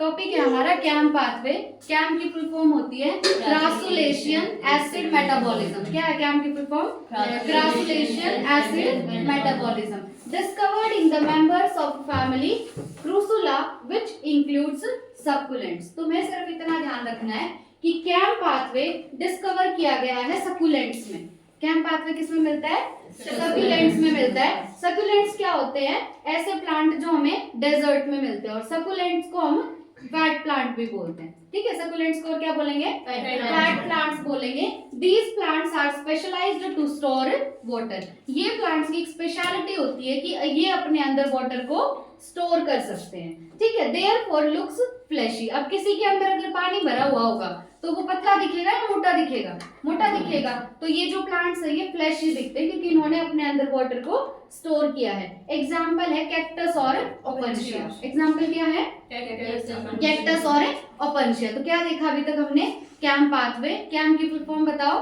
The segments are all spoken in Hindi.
टॉपिक है हमारा कैम पाथवे। कैम की फुल फॉर्म होती है क्रासुलेशन एसिड मेटाबॉलिज्म। क्या है कैम की full form? Crassulacean acid metabolism discovered in the members of family Crassula which includes succulents. तुम्हें सिर्फ इतना ध्यान रखना है कि कैम पाथवे डिस्कवर किया गया है सकुलेंट्स में। कैम पाथवे किस में मिलता है? सकुलेंट्स में मिलता है। सकुलेंट्स क्या होते हैं? ऐसे प्लांट जो हमें डेजर्ट में मिलते हैं, और सकुलेंट्स को हम फैट प्लांट भी बोलते हैं। ठीक है, सकुलेंट्स को क्या बोलेंगे? फैट प्लांट्स बोलेंगे। These plants are specialised to store water. ये प्लांट्स की एक स्पेशलिटी होती है कि ये अपने अंदर वाटर को स्टोर कर सकते हैं। ठीक है, देयरफॉर लुक्स फ्लैशी। अब किसी के अंदर अगर पानी भरा हुआ होगा तो वो पतला दिखेगा या मोटा दिखेगा? मोटा दिखेगा। तो ये जो प्लांट्स है ये फ्लैशी दिखते हैं क्योंकि इन्होंने अपने अंदर वाटर को स्टोर किया है। एग्जाम्पल है कैक्टस और ओपनशिया। एग्जाम्पल क्या है? कैक्टस और ओपनशिया। तो क्या देखा अभी तक हमने? CAM pathway. कैम की फुल फॉर्म बताओ?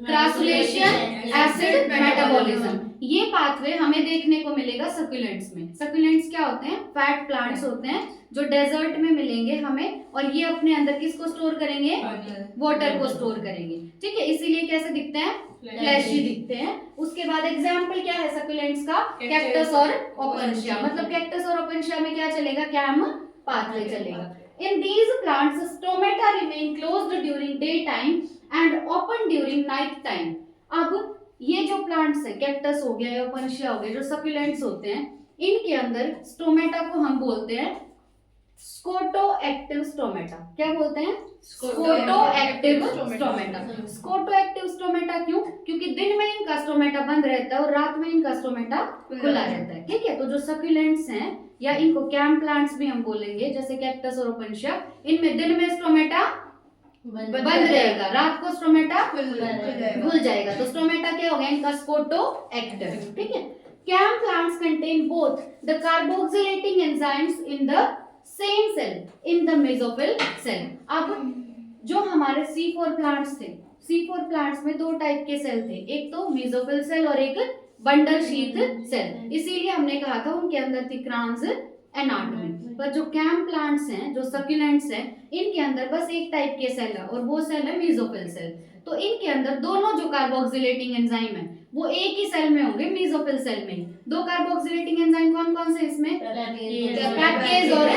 Crassulacean acid metabolism. ये पाथवे हमें देखने को मिलेगा सकुलेंट्स में। सकुलेंट्स क्या होते हैं? फैट प्लांट्स होते हैं जो डेजर्ट में मिलेंगे हमें, और ये अपने अंदर किसको स्टोर करेंगे? वाटर को स्टोर करेंगे। ठीक है, इसीलिए कैसे दिखते हैं? फ्लैशी दिखते हैं। उसके बाद एग्जाम्पल क्या है सकुलेंट्स का? कैक्टस और ओपनशिया। मतलब कैक्टस और ओपनशिया में क्या चलेगा? कैम पाथवे चलेगा। In these plants, stomata remain closed during daytime and open during night time. अब ये जो प्लांट्स है, कैक्टस हो गया या ओपनशिया हो गया, जो सकुलेंट्स होते हैं, इनके अंदर स्टोमेटा को हम बोलते हैं स्कोटोएक्टिव स्टोमेटा। क्या बोलते हैं? स्कोटोएक्टिव स्टोमेटा। स्कोटोएक्टिव स्टोमेटा क्यों? क्योंकि दिन में इनका स्टोमेटा बंद रहता है और रात में इनका स्टोमेटा खुला रहता है। ठीक है, तो जो सकुलेंट्स हैं या इनको कैम प्लांट्स भी हम बोलेंगे, जैसे कैक्टस और ओपनशिया, इनमें दिन में स्टोमेटा बंद रहेगा, रात को स्टोमेटा खुल जाएगा। तो स्टोमेटा क्या हो गया? इनका स्कोटोएक्टिव। ठीक है, CAM plants contain both the carboxylating enzymes in the same cell in the mesophyll cell. अब जो हमारे C4 प्लांट्स थे, C4 प्लांट्स में दो टाइप के सेल थे, एक तो मेसोफिल सेल और एक बंडल शीथ सेल। इसीलिए हमने कहा था उनके अंदर थी क्रांस एनाटॉमी। पर जो कैम प्लांट्स हैं, जो सकुलेंट्स हैं, इनके अंदर बस एक टाइप के सेल है और वो सेल है मेसोफिल सेल। तो इनके अंदर दोनों जो कार्बोक्सिलेटिंग एंजाइम है वो एक ही सेल में होंगे, मेसोफिल सेल में। दो कार्बोक्सिलेटिंग एंजाइम कौन कौन से इसमें? पेप्टेज और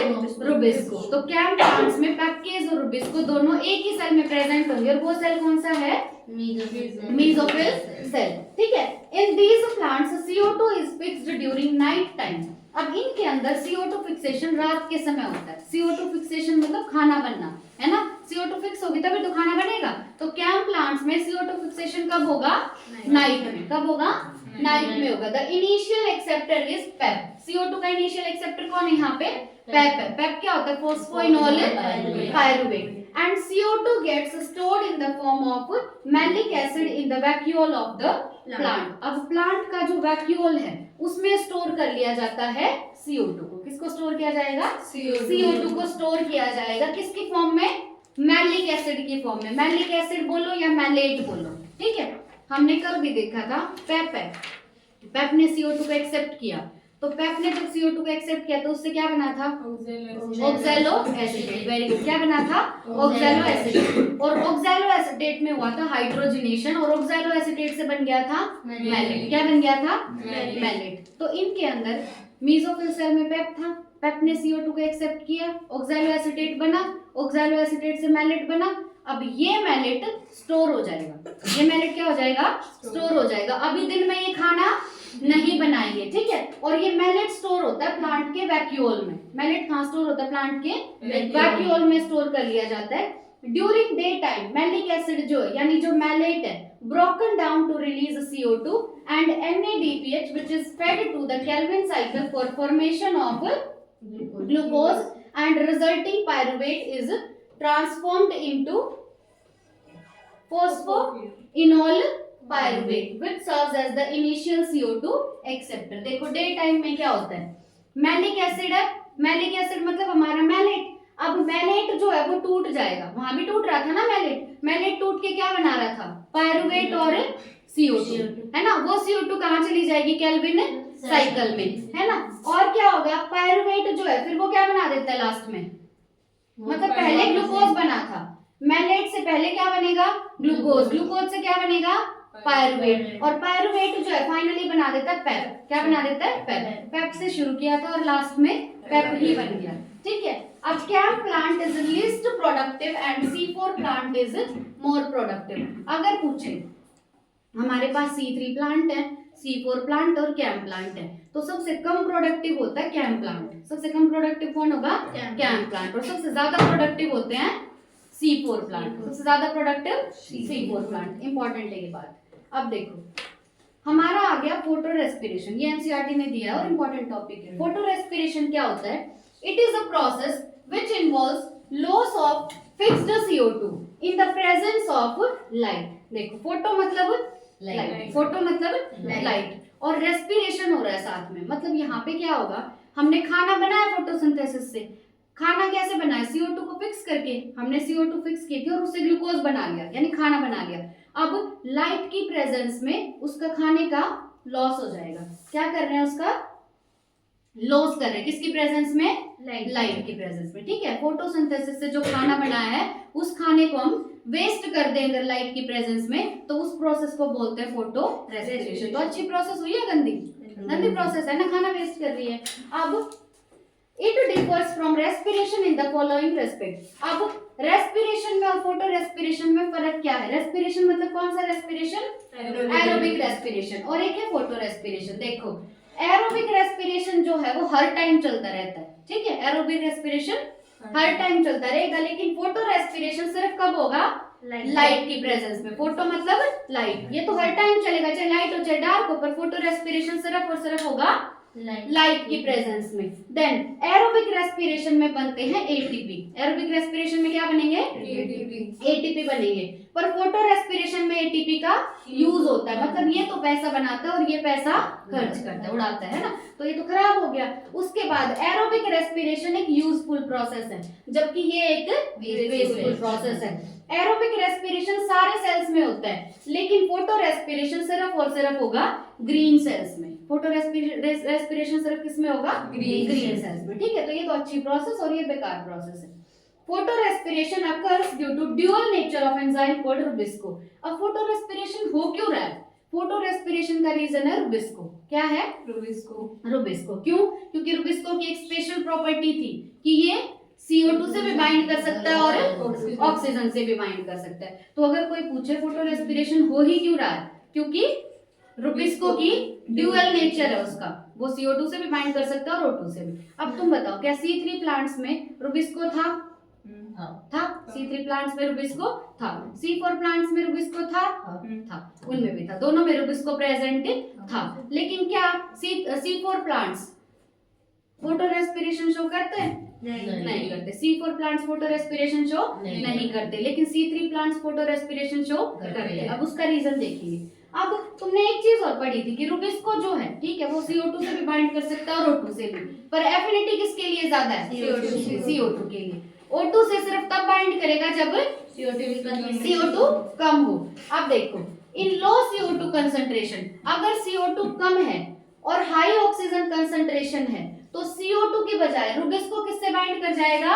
रुबिस्को। तो कैम प्लांट्स में पेप्टेज और रुबिस्को दोनों एक ही सेल में प्रेजेंट होंगे, और वो सेल कौन सा है? Mesophyll cell. ठीक है, in these plants CO2 is fixed during night time. अब इनके अंदर CO2 फिक्सेशन रात के समय होता है। CO2 फिक्सेशन मतलब खाना बनना, है ना? CO2 फिक्स होगी तभी तो खाना बनेगा। तो कैम प्लांट्स में CO2 फिक्सेशन कब होगा? नाइट में। कब होगा? नाइट में होगा। The initial acceptor is Pep. CO2 का इनिशियल एक्सेप्टर कौन है यहाँ पे? पेप है। पेप क्या होता है? Phosphoenol pyruvate. And CO2 gets stored in the form of malic acid in the vacuole of the plant. अब प्लांट का जो वैक्यूल है उसमें स्टोर कर लिया जाता है CO2 को। किसको स्टोर किया जाएगा? CO2 को स्टोर किया जाएगा। किसकी फॉर्म में? मैलिक एसिड की फॉर्म में। मैलिक एसिड बोलो या मैलेट बोलो। ठीक है, हमने कल भी देखा था पेप है, पेप ने CO2 को एक्सेप्ट किया। तो पेप ने जब CO2 को एक्सेप्ट किया तो उससे क्या बना था? Oxalo acetate. Very good. क्या बना था? Oxalo acetate. और ऑक्सैलो एसीटेट में हुआ था हाइड्रोजनेशन, और ऑक्सैलो एसीटेट से बन गया था मैलेट। क्या बन गया था? मैलेट। तो इनके अंदर मेसोफिल सेल में पेप था, पेप ने CO2 को एक्सेप्ट किया, ऑक्सैलो एसीटेट बना, ऑक्सैलो एसीटेट से मैलेट बना। अब ये मैलेट स्टोर हो जाएगा। ये मैलेट क्या हो जाएगा? स्टोर हो जाएगा। अभी दिन में ये खाना नहीं बनाएंगे। ठीक है, और ये मैलेट स्टोर होता है प्लांट के वैक्यूल में। मैलेट कहाँ स्टोर होता है? प्लांट के वैक्यूल में स्टोर कर लिया जाता है। During day time malic acid जो है यानी जो मैलेट है broken down to release CO2 and NADPH which is fed to the Calvin cycle for formation of glucose, and resulting pyruvate is transformed into phosphoenol pyruvate which serves as the initial CO2 acceptor. देखो डे टाइम में क्या होता है? मैलिक एसिड है, मैलिक एसिड मतलब हमारा मैलेट। अब मैलेट जो है वो टूट जाएगा, वहां भी टूट रहा था ना मैलेट। मैलेट टूट के क्या बना रहा था? पायरुवेट और CO2, है ना? वो CO2 कहाँ चली जाएगी? केल्विन साइकिल में, है ना? और क्या हो गया? पायरुवेट जो है फिर वो क्या बना देता है लास्ट में? मतलब पहले ग्लूकोज बना था, मैलेट से पहले क्या बनेगा, ग्लूकोज, ग्लूकोज से क्या बनेगा, पायरुवेट, और पायरुवेट जो है फाइनली बना देता है पेप। क्या बना देता है, पेप। पेप से शुरू किया था और लास्ट में पेप ही बन गया, ठीक है। अब CAM plant is least productive and C4 plant is more productive. अगर पूछे हमारे पास C3 प्लांट है, C4 प्लांट और CAM प्लांट है, तो सबसे कम प्रोडक्टिव होता है CAM प्लांट। सबसे कम प्रोडक्टिव कौन होगा, CAM प्लांट। और सबसे ज्यादा प्रोडक्टिव होते हैं C4 प्लांट। सबसे ज्यादा प्रोडक्टिव C4 प्लांट। इंपॉर्टेंट है ये बात। अब देखो हमारा आ गया फोटो रेस्पिरेशन, ये एनसीईआरटी ने दिया है और इंपॉर्टेंट टॉपिक है। फोटो रेस्पिरेशन क्या होता है, it is a process which involves loss of fixed CO2 in the presence of light. देखो फोटो मतलब लाइट, फोटो मतलब लाइट, और रेस्पिरेशन हो रहा है साथ में। मतलब यहाँ पे क्या होगा, हमने खाना बनाया फोटोसिंथेसिस से। खाना कैसे बनाया, CO2 को फिक्स करके। हमने CO2 फिक्स की थी और उससे ग्लूकोज बना लिया, यानी खाना बना लिया। अब लाइट की प्रेजेंस में उसका खाने का लॉस हो जाएगा। क्या कर रहे हैं, उसका लॉस कर रहे हैं। किसकी प्रेजेंस में, लाइट की प्रेजेंस में, ठीक है। फोटोसिंथेसिस से जो खाना बनाया है उस खाने को हम वेस्ट कर दें अगर लाइट की प्रेजेंस में, तो उस प्रोसेस को बोलते हैं फोटो रेस्पिरेशन। तो अच्छी प्रोसेस हुई है, गंदी गंदी प्रोसेस है ना, खाना वेस्ट कर रही है। अब it differs from respiration in the following respect. अब रेस्पिरेशन में और फोटो रेस्पिरेशन में फर्क क्या है। रेस्पिरेशन मतलब कौन सा रेस्पिरेशन, एरोबिक रेस्पिरेशन, और एक है फोटो रेस्पिरेशन। देखो एरोबिक रेस्पिरेशन जो है वो हर टाइम चलता रहता है, ठीक है। एरोबिक रेस्पिरेशन हर टाइम चलता रहेगा, लेकिन फोटो रेस्पिरेशन सिर्फ कब होगा, लाइट की प्रेजेंस में। फोटो मतलब लाइट, ये तो हर टाइम चलेगा, चाहे लाइट हो चाहे डार्क हो, पर फोटो रेस्पिरेशन सिर्फ और सिर्फ होगा लाइट की प्रेजेंस में। देन एरोबिक रेस्पिरेशन में बनते हैं ATP। एरोबिक रेस्पिरेशन में क्या बनेंगे, ATP बनेंगे। पर फोटो रेस्पिरेशन में ATP का यूज होता है, मतलब ये तो पैसा बनाता है और ये पैसा खर्च करता है, उड़ाता है ना, तो ये तो खराब हो गया। उसके बाद एरोबिक रेस्पिरेशन एक यूजफुल प्रोसेस है, जबकि ये एक वेस्टफुल प्रोसेस है। एरोबिक रेस्पिरेशन सारे सेल्स में होता है, लेकिन फोटो रेस्पिरेशन सिर्फ और सिर्फ होगा ग्रीन सेल्स में। फोटो रेस्पिरेशन सिर्फ किसमें होगा, ग्रीन सेल्स में, ठीक है। तो ये तो अच्छी प्रोसेस और ये बेकार प्रोसेस है। Photorespiration occurs due to dual nature of enzyme called RuBisCO. अब फोटो रेस्पिरेशन हो क्यों रहा है, फोटो रेस्पिरेशन का रीजन है रुबिस्को। क्या है, रुबिस्को। क्यों, क्योंकि रुबिस्को की एक स्पेशल प्रॉपर्टी थी कि ये CO2 से भी बाइंड कर सकता है और ऑक्सीजन से भी बाइंड कर सकता है। तो अगर कोई पूछे फोटो रेस्पिरेशन हो ही क्यों रहा है, क्योंकि रुबिस्को की ड्यूअल नेचर है उसका, वो CO2 से भी बाइंड कर सकता है और O2 से भी। अब तुम बताओ क्या C3 प्लांट्स में रुबिस्को था, था। C3 प्लांट्स में रुबिस्को था, C4 प्लांट्स में रुबिस्को था, उनमें भी था, दोनों में रुबिस्को प्रेजेंट था। लेकिन क्या C4 plants photo respiration show करते हैं, नहीं करते। C4 plants photo respiration show नहीं करते, लेकिन C3 plants photo respiration show करते हैं। अब उसका रीजन देखिए। अब तुमने एक चीज और पढ़ी थी कि रुबिस्को जो है, ठीक है, वो CO2 से भी बाइंड कर सकता है और O2 से भी, पर एफिनिटी किसके लिए ज्यादा है, CO2 के लिए। O2 से सिर्फ तब बाइंड करेगा जब CO2 कम हो। अब देखो इन लो CO2 कंसंट्रेशन, अगर CO2 कम है और हाई ऑक्सीजन कंसंट्रेशन है, तो CO2 की बजाय रुबिस्को किससे बाइंड कर जाएगा,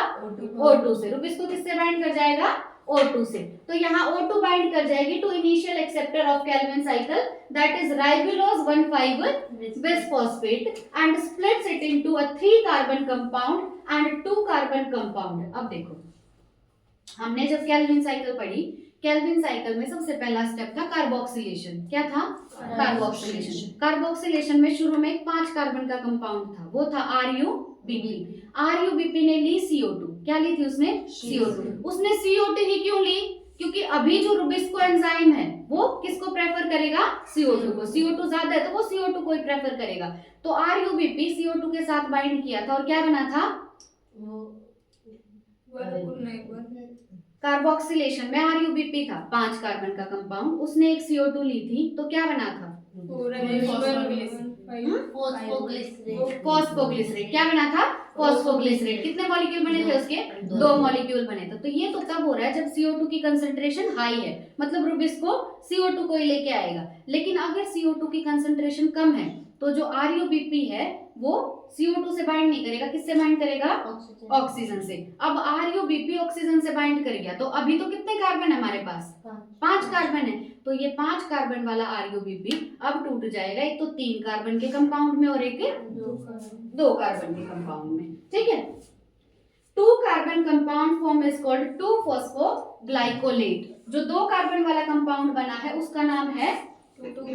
O2 से। रुबिस्को किससे बाइंड कर जाएगा, O2 से। तो यहाँ O2 बाइंड कर जाएगी to initial acceptor of Calvin cycle, that is ribulose 1,5 bisphosphate, and splits it into a 3 carbon compound and 2 carbon compound. अब देखो हमने जब कैल्विन साइकिल पढ़ी, कैल्विन साइकिल में सबसे पहला स्टेप था कार्बोक्सिलेशन। क्या था, कार्बोक्सिलेशन। कार्बोक्सिलेशन में शुरू में 5 कार्बन का कंपाउंड था, वो था RuBp। RuBp ने ली CO2। क्या ली थी उसने, CO2। उसने CO2 ही क्यों ली, क्योंकि अभी जो रुबिस्को एंजाइम है वो किसको प्रेफर करेगा, CO2 को। CO2 ज्यादा है तो वो CO2 को ही प्रेफर करेगा। तो RuBp CO2 के साथ बाइंड किया था और क्या बना था, कार्बोक्सिलेशन में RuBp था 5 कार्बन का कंपाउंड, उसने एक CO2 ली थी, तो क्या बना था, फॉस्फोग्लिसरेट। क्या बना था, फॉस्फोग्लिसरेट। कितने मॉलिक्यूल बने थे उसके, 2 मॉलिक्यूल बने थे। तो ये तो तब हो रहा है जब CO2 की कंसंट्रेशन हाई है, मतलब रुबिस्को CO2 को ही लेके आएगा। लेकिन अगर CO2 की कंसंट्रेशन कम है तो जो RuBp है वो CO2 से बाइंड नहीं करेगा, किससे बाइंड करेगा? ऑक्सीजन से। अब RUBP ऑक्सीजन से बाइंड कर गया, तो अभी तो कितने कार्बन है हमारे पास? 5 कार्बन है। तो ये 5 कार्बन वाला RUBP अब टूट जाएगा, एक तो 3 कार्बन के कंपाउंड में और एक 2 कार्बन के कंपाउंड में। ठीक है, 2 carbon compound form is called two phosphoglycolate. जो 2 कार्बन वाला कंपाउंड बना है उसका नाम है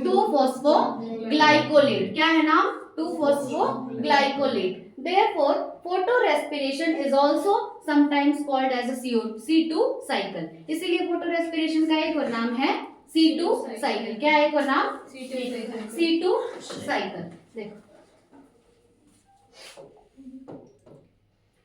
2-फॉस्फोग्लाइकोलेट। क्या है नाम? 2-फॉस्फोग्लाइकोलेट। Therefore, photorespiration is also sometimes called as a C2 cycle. इसीलिए photorespiration का एक और नाम है C2 cycle। क्या है एक और नाम? C2 cycle। देखो,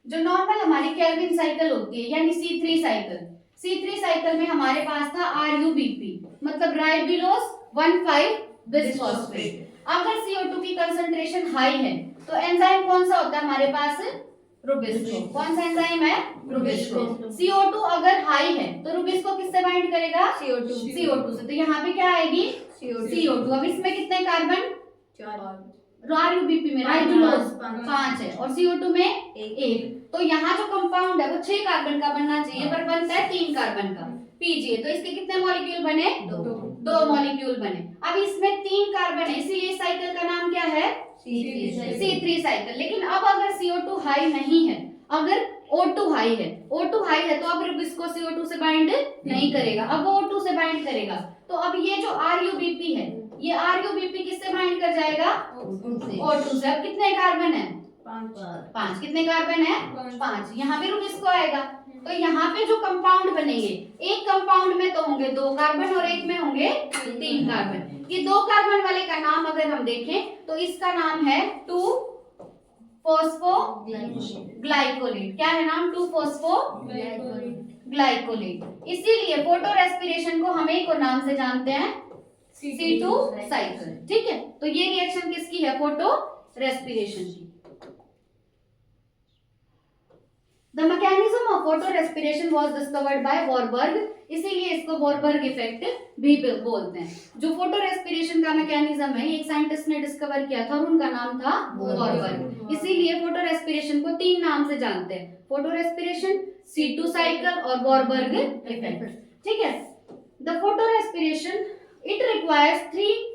जो नॉर्मल हमारी केल्विन साइकिल होती है यानी C3 साइकिल, C3 साइकिल में हमारे पास था RUBP मतलब राइबोलोज 1,5-बिसफॉस्फेट। अगर CO2 की कंसंट्रेशन हाई है तो एंजाइम कौन सा होता है हमारे पास? रुबिस्को। कौन सा एंजाइम है? रुबिस्को। CO2 अगर हाई है तो रुबिस्को किससे बाइंड करेगा? CO2 से। तो यहाँ पे क्या आएगी? CO2। अब इसमें कितने कार्बन? 4। RUBP में राइबोलोज 5 है और CO2 में 1। तो यहाँ जो कंपाउंड है वो 6 कार्बन का बनना चाहिए पर बनता है 3 कार्बन का। पीजिए, तो इसके कितने मॉलिक्यूल बने? 2 मॉलिक्यूल बने। अब इसमें 3 कार्बन है, इसीलिए साइकिल का नाम क्या है? C3 cycle. लेकिन अब अगर CO2 हाई नहीं है, अगर O2 हाई है, O2 हाई है तो अब रुबिस्को CO2 से बाइंड नहीं करेगा, अब वो O2 से बाइंड करेगा। तो अब ये जो RUBP है, ये RUBP किससे बाइंड कर जाएगा? O2 से। अब कितने कार्बन है? 5। कितने कार्बन है? 5। यहाँ पे रुबिस्को आएगा। तो यहाँ पे जो कंपाउंड बनेंगे, एक कंपाउंड में तो होंगे 2 कार्बन और एक में होंगे 3 कार्बन। ये 2 कार्बन वाले का नाम अगर हम देखें तो इसका नाम है 2-फॉस्फोग्लाइकोलेट। क्या है नाम? 2-फॉस्फोग्लाइकोलेट। इसीलिए फोटो रेस्पिरेशन को हम एक और नाम से जानते हैं C2 साइकिल। ठीक है, तो ये रिएक्शन किसकी है? फोटो रेस्पिरेशन की। The mechanism of photorespiration was discovered by Warburg, इसीलिए इसको वॉरबर्ग इफेक्ट भी बोलते हैं। जो फोटो रेस्पिरेशन का मैकेनिज्म है एक साइंटिस्ट ने डिस्कवर किया था और उनका नाम था वॉरबर्ग। इसीलिए फोटो रेस्पिरेशन को 3 नाम से जानते हैं, फोटो रेस्पिरेशन, C2 साइकिल और वॉरबर्ग इफेक्ट। ठीक है, the photorespiration it requires 3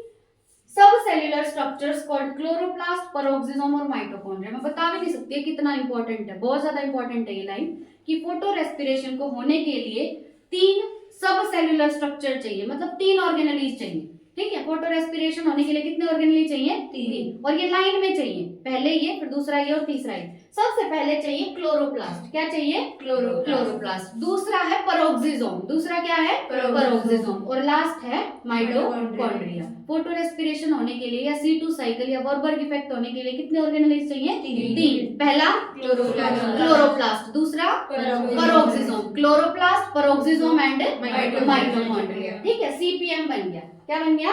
subcellular structures called chloroplast, peroxisome और माइटोकॉन्ड्रिया। मैं बता भी नहीं सकती कितना इंपॉर्टेंट है, बहुत ज्यादा इंपॉर्टेंट है ये लाइन कि फोटो रेस्पिरेशन को होने के लिए 3 सबसेल्युलर स्ट्रक्चर चाहिए, मतलब 3 ऑर्गेनेलीज चाहिए। ठीक है, फोटो रेस्पिरेशन होने के लिए कितने ऑर्गेनेलीज चाहिए? 3। और ये लाइन में चाहिए, पहले ये, फिर दूसरा ये और तीसरा ये। सबसे पहले चाहिए क्लोरोप्लास्ट। क्या चाहिए? क्लोरोप्लास्ट। दूसरा है पेरोक्सिसोम। दूसरा क्या है? पेरोक्सिसोम। और लास्ट है माइटोकॉन्ड्रिया। फोटो रेस्पिरेशन होने के लिए या C2 साइकिल या वॉरबर्ग इफेक्ट होने के लिए कितने ऑर्गेनेलीज चाहिए? 3। पहला क्लोरोप्लास्ट, दूसरा peroxisome, chloroplast, peroxisome and mitochondria. ठीक है, CPM बन गया। क्या बन गया?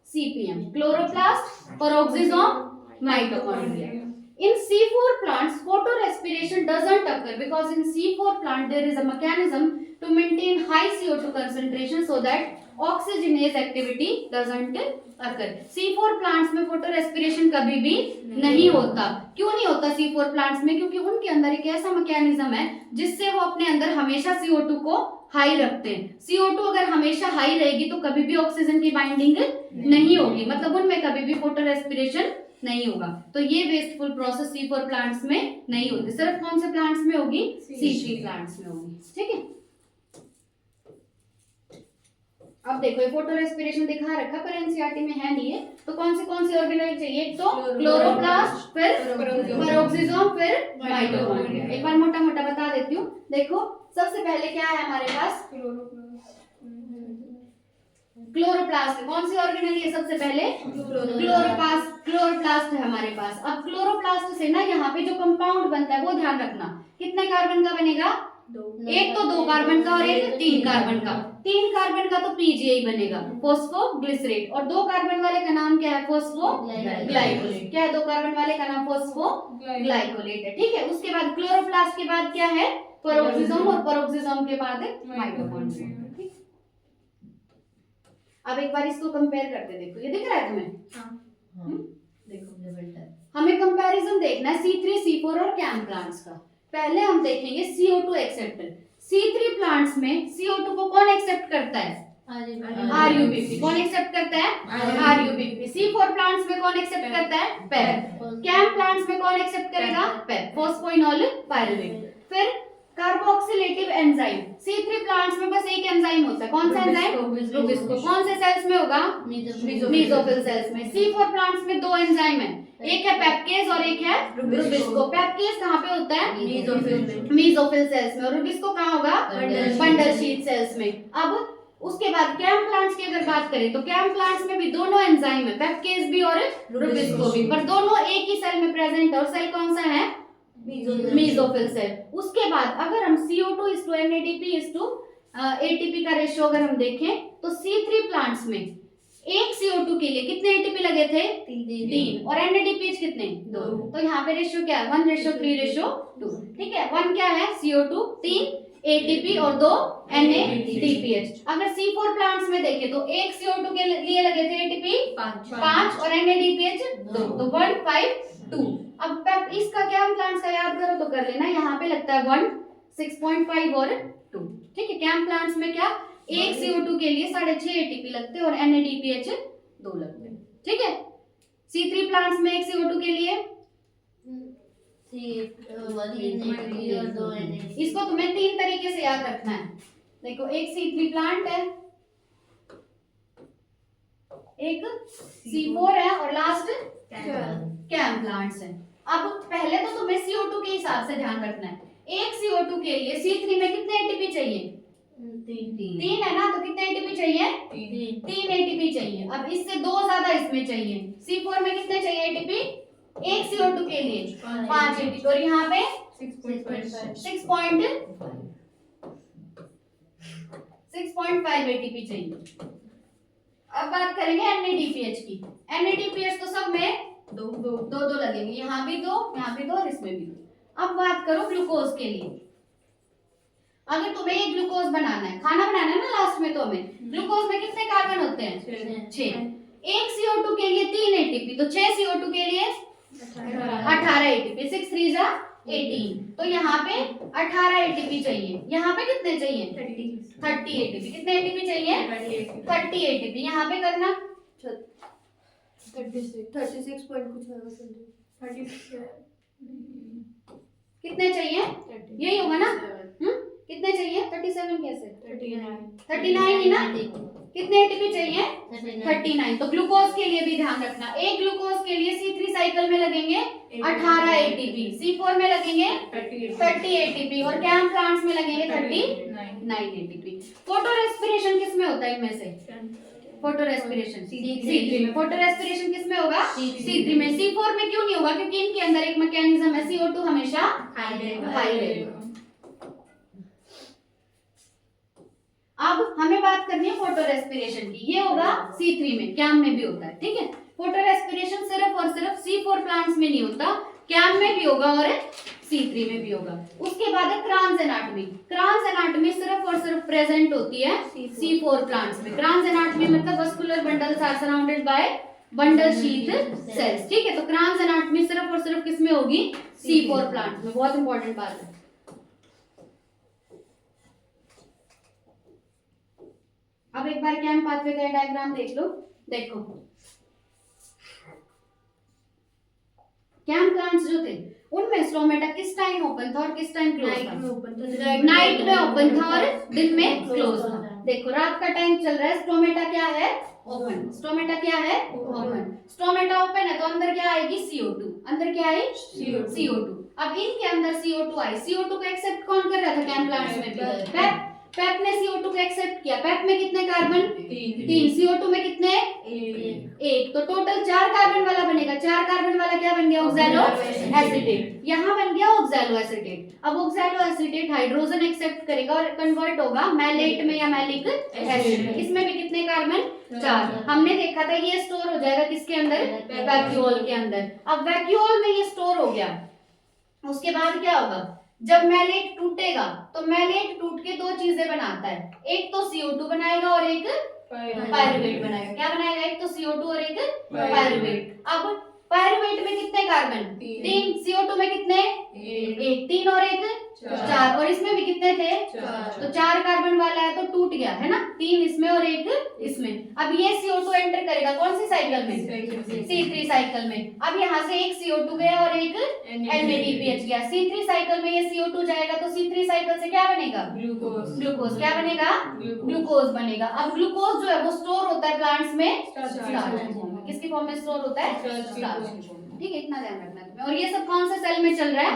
CPM, chloroplast, peroxisome, mitochondria. In C4 plants, photorespiration doesn't occur because in C4 plant there is a mechanism to maintain high CO2 concentration so that oxygenase activity doesn't occur. C4 plants में photorespiration कभी भी नहीं होता। क्यों नहीं होता C4 plants में? क्योंकि उनके अंदर एक ऐसा मैकेनिज्म है जिससे वो अपने अंदर हमेशा CO2 को हाई रखते हैं। CO2 अगर हमेशा हाई रहेगी तो कभी भी ऑक्सीजन की बाइंडिंग नहीं होगी, मतलब उनमें कभी भी फोटोरेस्पिरेशन नहीं होगा। तो ये वेस्टफुल प्रोसेस C4 प्लांट्स में नहीं होती, सिर्फ कौन से प्लांट्स में होगी? C3 प्लांट्स में होगी। ठीक है, अब देखो ये फोटो रेस्पिरेशन दिखा रखा पर एनसीईआरटी में है नहीं है। तो कौन से ऑर्गेनेल चाहिए? एक तो क्लोरोप्लास्ट, फिर पेरोक्सिसोम, फिर माइटोकॉन्ड्रिया। एक बार मोटा मोटा बता देती हूँ। देखो सबसे पहले क्या है हमारे पास? क्लोरोप्लास्ट। कौन सी ऑर्गेनेल है? सबसे पहले क्लोरोप्लास्ट है हमारे पास। अब क्लोरोप्लास्ट से ना यहाँ पे जो कंपाउंड बनता है वो ध्यान रखना, कितने कार्बन का बनेगा? एक तो 2 कार्बन का और एक 3 कार्बन का। 3 कार्बन का तो PGI बनेगा, फॉस्फोग्लिसरेट। और 2 कार्बन वाले का नाम क्या है? फॉस्फोग्लाइकोलेट। क्या है 2 कार्बन वाले का नाम? फॉस्फोग्लाइकोलेट है। ठीक है, उसके बाद क्लोरोप्लास्ट के बाद क्या है? पेरोक्सिसोम, और पेरोक्सिसोम के बाद है माइटोकॉन्ड्रिया। अब एक बार इसको कंपेयर करके देखो, ये दिख रहा है तुम्हें? हाँ। देखो हमें कंपैरिजन देखना है C3, C4 और कैम प्लांट्स का। पहले हम देखेंगे CO2 एक्सेप्टर। C3 प्लांट्स में CO2 को कौन एक्सेप्ट करता है? RUBP। कौन एक्सेप्ट करता है? RUBP। C4 प्लांट्स में कौन एक्सेप्ट करता है? PEP। कैम प्लांट्स में कौन एक्सेप्ट करेगा? PEP, phosphoenol pyruvate. फिर कार्बोक्सिलेटिव एंजाइम, C3 प्लांट्स में बस एक एंजाइम होता है, कौन सा एंजाइम? रुबिस्को। कौन से सेल्स में होगा? मेसोफिल सेल्स में। C4 प्लांट्स में दो एंजाइम है, एक है पेप्केज और एक है रुबिस्को। पेप्केज कहाँ पे होता है? मेसोफिल सेल्स में। और रुबिस्को कहाँ होगा? बंडल शीट सेल्स में। अब उसके बाद कैम प्लांट्स की अगर बात करें तो कैम प्लांट्स में भी दोनों एंजाइम है, पेप्केज भी और रुबिस्को भी, पर दोनों एक ही सेल में प्रेजेंट है। और सेल कौन सा है? Mesophyll cell. उसके बाद अगर हम CO2 is to NADP is to ATP का रेशियो अगर हम देखें तो C3 प्लांट्स में एक CO2 के लिए कितने ATP लगे थे? 3। और NADPH कितने? 2। तो यहाँ पे रेशियो क्या है? 1:3:2। ठीक है, 1 क्या है? CO2, 3 ATP और 2 NADPH। अगर C4 प्लांट्स में देखें तो एक CO2 के लिए लगे थे ATP 5 और NADPH 2, तो 1 5 2। अब इसका क्या प्लांट्स का याद करो तो कर लेना, यहाँ पे लगता है 1 6.5 और 2। ठीक है, कैम प्लांट्स में क्या एक CO2 के लिए 6.5 ATP लगते हैं और NADPH 2 लगते हैं। ठीक है, C3 प्लांट्स में एक CO2 के लिए इसको तुम्हें 3 तरीके से याद रखना है। देखो, एक C3 प्लांट है, एक C4 है और लास्ट कैम प्लांट्स है। अब पहले तो तुम्हें CO2 के हिसाब से ध्यान रखना है। एक CO2 के लिए C3 में कितने ATP चाहिए? 3 है ना, तो कितने ATP चाहिए? 3 ATP चाहिए। अब इससे 2 ज्यादा इसमें चाहिए। C4 में कितने चाहिए ATP? एक CO2 के लिए 5 ATP और यहाँ पे 6.5 ATP चाहिए। अब बात करेंगे NADPH की। NADPH तो सब में दो लगेंगे, यहाँ भी 2, यहाँ भी 2 और इसमें भी 2। अब बात करो ग्लूकोज के लिए। अगर तुम्हें ये ग्लूकोज बनाना है, खाना बनाना है ना लास्ट में, तो हमें ग्लूकोज में कितने कार्बन होते हैं? 6। एक CO2 के लिए 3 ATP, तो 6 CO2 के लिए 18 ATP। 6 3 जा 18, तो यहाँ पे 18 ATP चाहिए। यहाँ पे कितने चाहिए? 30 ATP। कितने ATP चाहिए? 30 ATP। यहाँ पे करना 36 पॉइंट कुछ है, कितने चाहिए? यही होगा ना? कितने चाहिए? 37 कैसे? 39 ही ना? कितने ATP चाहिए? 39। तो ग्लूकोज के लिए भी ध्यान रखना, एक ग्लूकोज के लिए C3 साइकिल में लगेंगे 18 ATP, C4 में लगेंगे 30 ATP और कैम प्लांट्स में लगेंगे 39 ATP। फोटो रेस्पिरेशन किस में होता है इनमें से? फोटो रेस्पिरेशन C3 में। फोटो रेस्पिरेशन किस में होगा? C3 में। C4 में क्यों नहीं होगा? क्योंकि इनके अंदर एक मैकेनिज्म है, CO2 हमेशा हाई रहेगा। अब हमें बात करनी है फोटो रेस्पिरेशन की। ये होगा C3 में, कैम में भी होता है। ठीक है, फोटो रेस्पिरेशन सिर्फ और सिर्फ C4 प्लांट्स में नहीं होता, कैम में भी होगा और C3 में भी होगा। उसके बाद है क्रान्स एनाटॉमी। क्रान्स एनाटॉमी सिर्फ और सिर्फ प्रेजेंट होती है C4 प्लांट्स में। क्रान्स एनाटॉमी मतलब vascular bundles are surrounded by bundle sheath cells. ठीक है, तो क्रान्स एनाटॉमी सिर्फ और सिर्फ किसमें होगी? C4 प्लांट्स में। बहुत इंपॉर्टेंट बात है। अब एक बार कैम पाथवे का डायग्राम देख लो। देखो, कैम प्लांट्स जो थे उनमें स्टोमेटा किस टाइम ओपन था और किस टाइम क्लोज था? नाइट में ओपन था और दिन में क्लोज था। देखो, रात का टाइम चल रहा है, स्टोमेटा क्या है? ओपन। स्टोमेटा क्या है? ओपन। स्टोमेटा ओपन है तो अंदर क्या आएगी? CO2। अंदर क्या आई? CO2। अब इनके अंदर CO2 आई। CO2 को एक्सेप्ट कौन कर रहा था कैम प्लांट्स में? पेप। पेप ने CO2 को एक्सेप्ट किया। पेप में कितने कार्बन? 3। CO2 में कितने? 1। तो टोटल 4 कार्बन वाला बनेगा। 4 कार्बन वाला क्या बन गया? Oxalo acetate. यहाँ बन गया ऑक्सैलो एसीटेट। अब ऑक्सैलो एसीटेट हाइड्रोजन एक्सेप्ट करेगा और कन्वर्ट होगा मैलेट में या मैलिक एसिड में। इसमें भी कितने कार्बन? 4। हमने देखा था ये स्टोर हो जाएगा किसके अंदर? वैक्यूल के अंदर। अब वैक्यूल में ये स्टोर हो गया, उसके बाद क्या होगा? जब मैलेट टूटेगा तो मैलेट टूट के 2 चीजें बनाता है, एक तो CO2 बनाएगा और एक पायरुवेट बनाएगा। क्या बनाएगा? एक तो CO2 और एक पायरुवेट। अब पायरुवेट में कितने कार्बन? 3। CO2 में कितने? 1। 3 और 1 4। और इसमें भी कितने थे? तो 4 कार्बन वाला है तो टूट गया है ना, 3 इसमें और 1 इसमें। अब ये CO2 एंटर करेगा कौन सी साइकिल में? C3 साइकिल में। अब यहाँ से एक CO2 गया और एक NADPH गया। C3 साइकिल में ये CO2 जाएगा तो C3 साइकिल से क्या बनेगा? ग्लूकोज। क्या बनेगा? ग्लूकोज बनेगा। अब ग्लूकोज जो है वो स्टोर होता है प्लांट्स में स्टार्च फॉर्म में। किसकी फॉर्म में स्टोर होता है? स्टार्च की फॉर्म में। ठीक है, इतना ध्यान रखना है। और ये सब कौन से सेल में चल रहा है?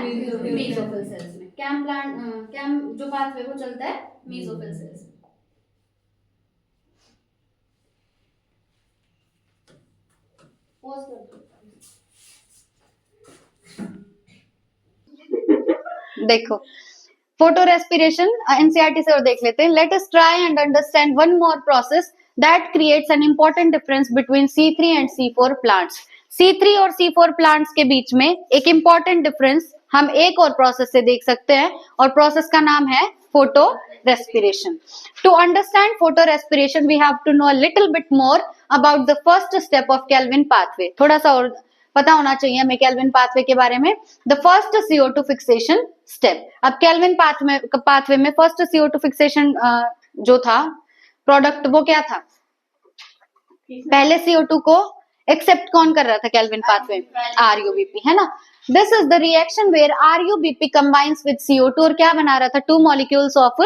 मेसोफिल सेल्स में। कैम जो पाथवे वो चलता है मेसोफिल सेल्स में। पॉज कर दो। देखो फोटो रेस्पिरेशन एनसीईआरटी से और देख लेते हैं। Let us try and understand one more process that creates an important difference between C3 and C4 plants. C3 और C4 प्लांट्स के बीच में एक इंपॉर्टेंट डिफरेंस हम एक और प्रोसेस से देख सकते हैं और प्रोसेस का नाम है photorespiration. To understand photorespiration we have to know a little bit more about the first step of Calvin pathway. थोड़ा सा और पता होना चाहिए हमें केल्विन पाथवे के बारे में। The first CO2 fixation step. अब केल्विन पाथवे में फर्स्ट CO2 फिक्सेशन जो था प्रोडक्ट वो क्या था? पहले CO2 को एक्सेप्ट कौन कर रहा था केल्विन पाथवे? RUBP, है ना। This is the reaction where RUBP combines with CO2 और क्या बना रहा था? 2 मॉलिक्यूल्स ऑफ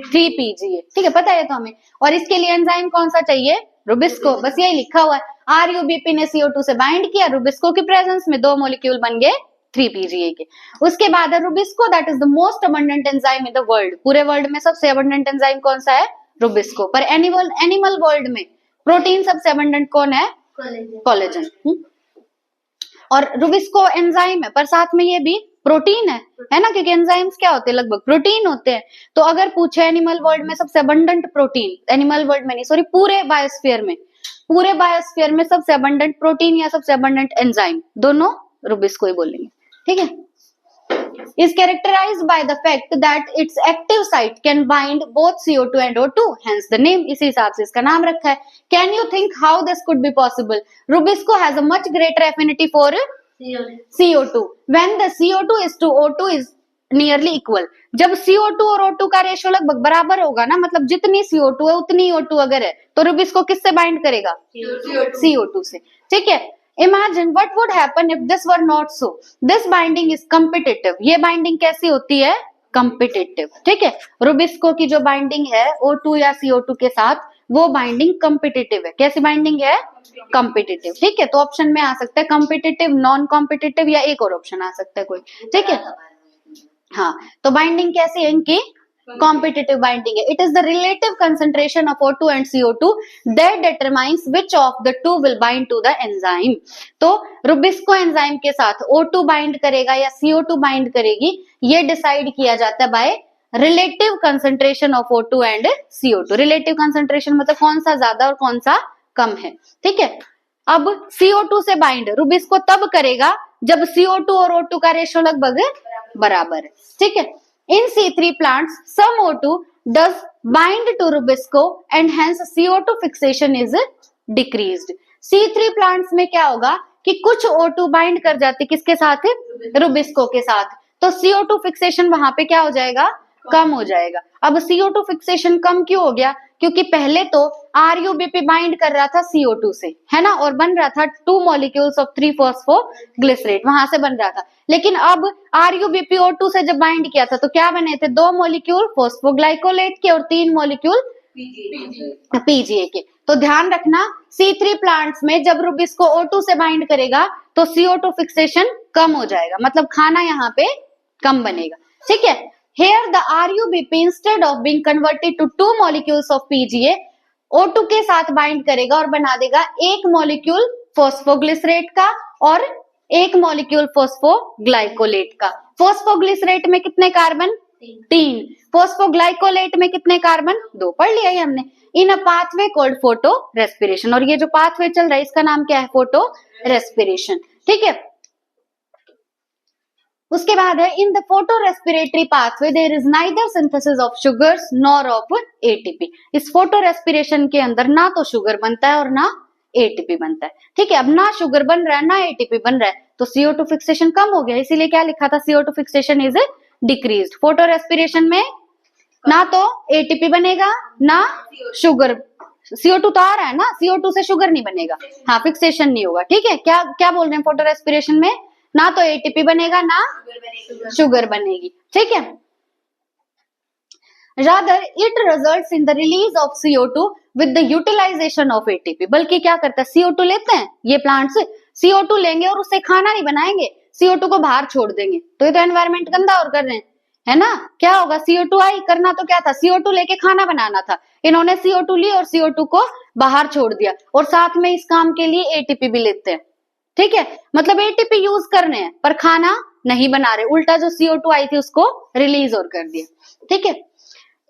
3PGA। ठीक है, पता है तो हमें। और इसके लिए एंजाइम कौन सा चाहिए? रुबिस्को। बस यही लिखा हुआ है। RUBP ने CO2 से बाइंड किया, रुबिस्को की प्रेजेंस में 2 मॉलिक्यूल बन गए 3PGA के। उसके बाद Rubisco that is the most abundant enzyme in the world. पूरे वर्ल्ड में सबसे अबंडेंट एंजाइम कौन सा है? रुबिस्को। पर एनिमल वर्ल्ड में प्रोटीन सबसे अबंडेंट कौन है? कोलेजन। और रुबिस्को एंजाइम है पर साथ में ये भी प्रोटीन है ना, क्योंकि एंजाइम्स क्या होते हैं? लगभग प्रोटीन होते हैं। तो अगर पूछे एनिमल वर्ल्ड में सबसे अबंडेंट प्रोटीन, एनिमल वर्ल्ड में नहीं सॉरी पूरे बायोस्फीयर में सबसे अबंडेंट प्रोटीन या सबसे अबंडेंट एंजाइम, दोनों रुबिस्को ही बोलेंगे। ठीक है, is characterized by the fact that its active site can bind both CO2 and O2, hence the name। इसी हिसाब से इसका नाम रखा है। Can you think how this could be possible? Rubisco has a much greater affinity for CO2 when the CO2 is to O2 is nearly equal। जब CO2 और O2 का रेशियो लगभग बराबर होगा ना, मतलब जितनी CO2 है उतनी O2 अगर है तो रुबिस्को किससे बाइंड करेगा? CO2 से। ठीक है, Imagine what would happen if this were not so। This binding is competitive। ये बाइंडिंग कैसी होती है? competitive। ठीक है, रुबिस्को की जो बाइंडिंग है O2 या CO2 के साथ वो बाइंडिंग competitive है। कैसी बाइंडिंग है? competitive। ठीक है, तो ऑप्शन में आ सकता है competitive, नॉन कॉम्पिटिटिव या एक और ऑप्शन आ सकता है कोई। ठीक है, हाँ, तो बाइंडिंग कैसी है इनकी? competitive binding है। It is the relative concentration of O2 and CO2 that determines which of the two will bind to the enzyme। तो रुबिस्को एंजाइम के साथ O2 बाइंड करेगा या CO2 बाइंड करेगी, ये डिसाइड किया जाता है by relative concentration of O2 and CO2। Relative concentration मतलब कौन सा ज्यादा और कौन सा कम है। ठीक है, अब CO2 से बाइंड रुबिस्को तब करेगा जब CO2 और O2 का रेशियो लगभग बराबर है। ठीक है, in C3 plants some O2 does bind to Rubisco and hence CO2 fixation is decreased। C3 plants में क्या होगा कि कुछ O2 बाइंड कर जाती किसके साथ? रुबिस्को के साथ। तो CO2 फिक्सेशन वहां पे क्या हो जाएगा? कम हो जाएगा। अब CO2 फिक्सेशन कम क्यों हो गया? क्योंकि पहले तो RUBP बाइंड कर रहा था CO2 से, है ना, और बन रहा था 2 मॉलिक्यूल्स ऑफ 3-फॉस्फोग्लिसरेट, वहां से बन रहा था। लेकिन अब RUBP O2 से जब बाइंड किया था तो क्या बने थे? 2 मॉलिक्यूल फॉस्फोग्लाइकोलेट के और 3 मॉलिक्यूल PGA के। तो ध्यान रखना C3 प्लांट्स में जब रुबिस्को O2 से बाइंड करेगा तो CO2 फिक्सेशन कम हो जाएगा, मतलब खाना यहाँ पे कम बनेगा। ठीक है, here the RUBP instead of being converted to 2 molecules of PGA O2 के साथ बाइंड करेगा और बना देगा 1 मॉलिक्यूल फॉस्फोग्लिसरेट का और 1 मॉलिक्यूल फॉस्फोग्लाइकोलेट का। फॉस्फोग्लिसरेट में कितने कार्बन? 3। फॉस्फोग्लाइकोलेट में कितने कार्बन? 2। पढ़ लिया है हमने। In a pathway called photorespiration. और ये जो पाथवे चल रहा है इसका नाम क्या है? Photorespiration. ठीक है, उसके बाद है in the photorespiratory pathway there is neither synthesis of sugars nor of ATP। इस फोटो रेस्पिरेशन के अंदर ना तो शुगर बनता है और ना एटीपी बनता है। ठीक है, अब ना शुगर बन रहा है ना एटीपी बन रहा है, तो CO2 फिक्सेशन कम हो गया, इसीलिए क्या लिखा था, CO2 fixation is decreased. Photo respiration में ना तो एटीपी बनेगा ना शुगर, CO2 तो आ रहा है ना, CO2 से शुगर नहीं बनेगा, हाँ फिक्सेशन नहीं होगा। ठीक है, क्या क्या बोल रहे हैं, फोटो रेस्पिरेशन में ना तो एटीपी बनेगा ना शुगर बनेगी। ठीक है, rather it results in the release of CO2 with the utilization of ATP। बल्कि क्या करता है, CO2 लेते हैं ये प्लांट्स, CO2 लेंगे और उससे खाना नहीं बनाएंगे, CO2 को बाहर छोड़ देंगे, तो ये तो एनवायरमेंट गंदा और कर रहे हैं, है ना। क्या होगा, CO2 आई, करना तो क्या था, CO2 लेके खाना बनाना था, इन्होंने CO2 ली और CO2 को बाहर छोड़ दिया, और साथ में इस काम के लिए एटीपी भी लेते हैं। ठीक है, मतलब एटीपी यूज करने हैं पर खाना नहीं बना रहे, उल्टा जो CO2 आई थी उसको रिलीज और कर दिया। ठीक है,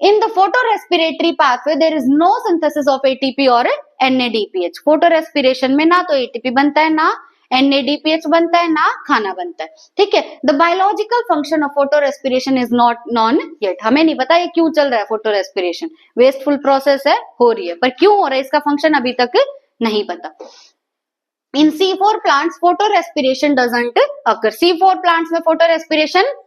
in the photorespiratory pathway there is no synthesis of ATP और NADPH। फोटोरेस्पिरेशन में ना तो ATP बनता है ना NADPH बनता है ना खाना बनता है। ठीक है, the biological function of photorespiration is not known yet। हमें नहीं पता ये क्यों चल रहा है फोटोरेस्पिरेशन, वेस्टफुल प्रोसेस है, हो रही है, पर क्यों हो रहा है इसका फंक्शन अभी तक नहीं पता। In C4 plants photorespiration doesn't occur। C4 plants में photorespiration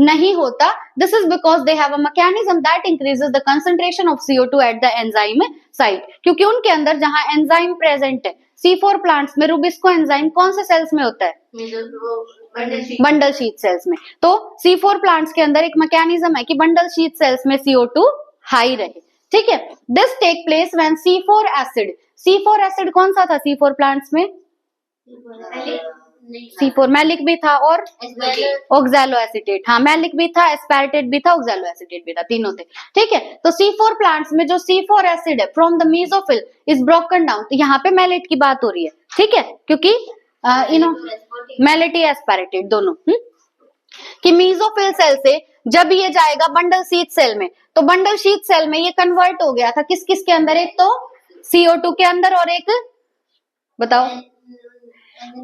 नहीं होता, this is because they have a mechanism that increases the concentration of CO2 at the enzyme site. क्योंकि उनके अंदर जहां एंजाइम प्रेजेंट है, C4 प्लांट्स में रुबिस्को एंजाइम कौन से सेल्स में होता है, बंडल शीथ सेल्स में। तो C4 प्लांट्स के अंदर एक मैकेनिज्म है कि बंडल शीथ सेल्स में CO2 हाई रहे। ठीक है, this take place when C4 acid, C4 acid कौन सा था C4 प्लांट्स में, C4 मैलिक भी था और ऑक्सैलो एसिटेट, हाँ मैलिक भी था, एस्पार्टेट भी था, ऑक्सैलो एसिटेट भी था, तीनों थे। ठीक है, तो C4 प्लांट्स में जो C4 एसिड है from the mesophyll is broken down, तो यहाँ पे मैलेट की बात हो रही है। ठीक है, क्योंकि मैलेट या एस्पार्टेट दोनों, कि मेसोफिल सेल से जब ये जाएगा बंडल शीथ सेल में, तो बंडल शीथ सेल में ये कन्वर्ट हो गया था किस किस के अंदर, एक तो CO2 के अंदर और एक बताओ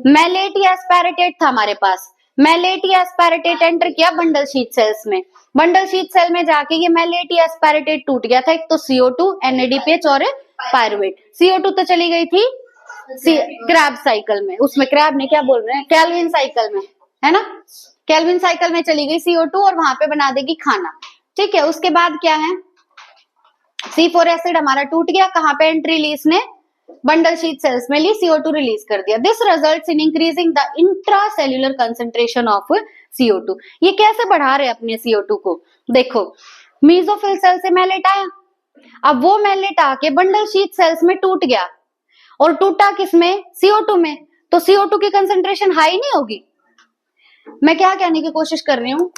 मैलेट या एस्पारेटेट था हमारे पास, मैलेट या एस्पारेटेट एंटर किया बंडल शीथ सेल्स में, बंडल शीथ सेल में जाके ये मैलेट या एस्पारेटेट टूट गया था, एक तो CO2 NADPH और पायरुवेट। CO2 तो चली गई थी क्रैब साइकिल में, उसमें क्रैब ने क्या बोल रहे हैं, कैल्विन साइकिल में, है ना, कैल्विन साइकिल में चली गई CO2 और वहां पे बना देगी खाना। ठीक है, उसके बाद क्या है, C4 एसिड हमारा टूट गया, कहाँ पे एंट्री ली इसने, बंडल शीथ सेल्स में ली, CO2 रिलीज कर दिया। This results in increasing the intracellular concentration of CO2। ये कैसे बढ़ा रहे अपने CO2 को, देखो मेसोफिल सेल से मैलेट आया, अब वो मैलेट आके बंडल शीथ सेल्स में टूट गया, और टूटा किसमें, CO2 में, तो CO2 की कंसंट्रेशन हाई नहीं होगी। मैं क्या कहने की कोशिश कर रही हूं,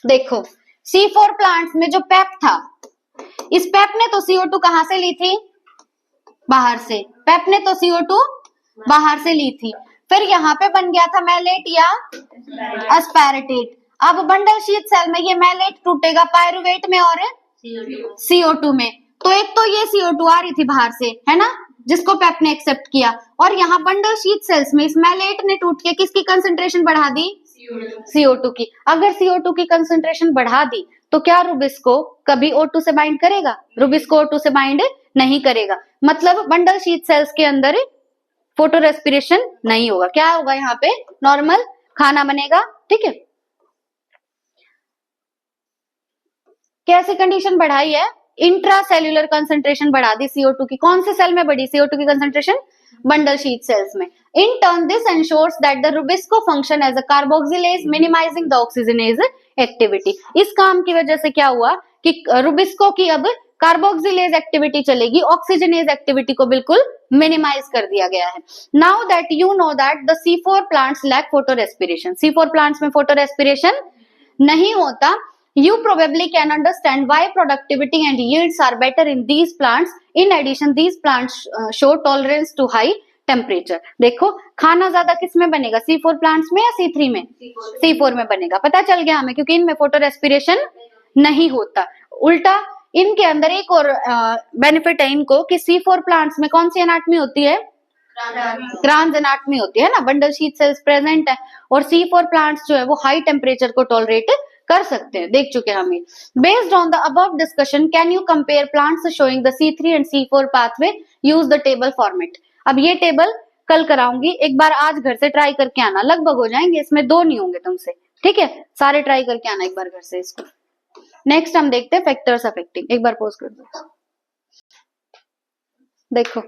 देखो C4 प्लांट्स में जो पेप था, इस पेप ने तो CO2 कहां से ली थी, बाहर से, पेप ने तो CO2 बाहर से ली थी, फिर यहाँ पे बन गया था मैलेट या एस्पारेटेट। अब बंडल शीथ सेल में ये मैलेट टूटेगा पायरुवेट में और CO2 में, तो एक तो ये CO2 आ रही थी बाहर से, है ना, जिसको पेप ने एक्सेप्ट किया, और यहाँ बंडल शीथ सेल्स में इस मैलेट ने टूट के किसकी कंसंट्रेशन बढ़ा दी, CO2 की। अगर CO2 की कंसंट्रेशन बढ़ा दी तो क्या रुबिस्को कभी O2 से बाइंड करेगा, रुबिस्को O2 से बाइंड नहीं करेगा, मतलब बंडल शीथ सेल्स के अंदर फोटो रेस्पिरेशन नहीं होगा। क्या होगा, यहाँ पे नॉर्मल खाना बनेगा। ठीक है, कैसी कंडीशन बढ़ाई है, इंट्रासेल्युलर कंसंट्रेशन बढ़ा दी CO2 की, कौन से सेल में बढ़ी CO2 की कंसंट्रेशन, बंडल शीथ सेल्स में। In turn, this ensures that the Rubisco function as a carboxylase, minimizing the oxygenase activity। इस काम की वजह से क्या हुआ कि रुबिस्को की अब कार्बोक्सिलेज एक्टिविटी चलेगी, ऑक्सीजनेज एक्टिविटी को बिल्कुल मिनिमाइज कर दिया गया है। Now that you know that the C4 plants lack photorespiration, C4 plants में फोटो रेस्पिरेशन नहीं होता, you probably can understand why productivity and yields are better in these plants। In addition, these plants show tolerance to high temperature। देखो खाना ज्यादा किस में बनेगा, C4 प्लांट्स में या C3 में, C4 में बनेगा, पता चल गया हमें, क्योंकि इनमें फोटो रेस्पिरेशन नहीं होता। उल्टा इनके अंदर एक और बेनिफिट है इनको कि C4 प्लांट्स में कौन सी एनाटमी होती है, क्रांज एनाटमी होती है ना, बंडल शीथ सेल्स प्रेजेंट है, और C4 प्लांट्स जो है वो हाई टेम्परेचर को टॉलरेट कर सकते हैं, देख चुके हैं हम ये। Based on the above discussion can you compare plants showing the C3 and C4 pathway, use the table format. अब ये टेबल कल कराऊंगी, एक बार आज घर से ट्राई करके आना, लगभग हो जाएंगे, इसमें 2 नहीं होंगे तुमसे, ठीक है, सारे ट्राई करके आना एक बार घर से इसको। नेक्स्ट हम देखते हैं फैक्टर्स अफेक्टिंग, एक बार पॉज कर दो। देखो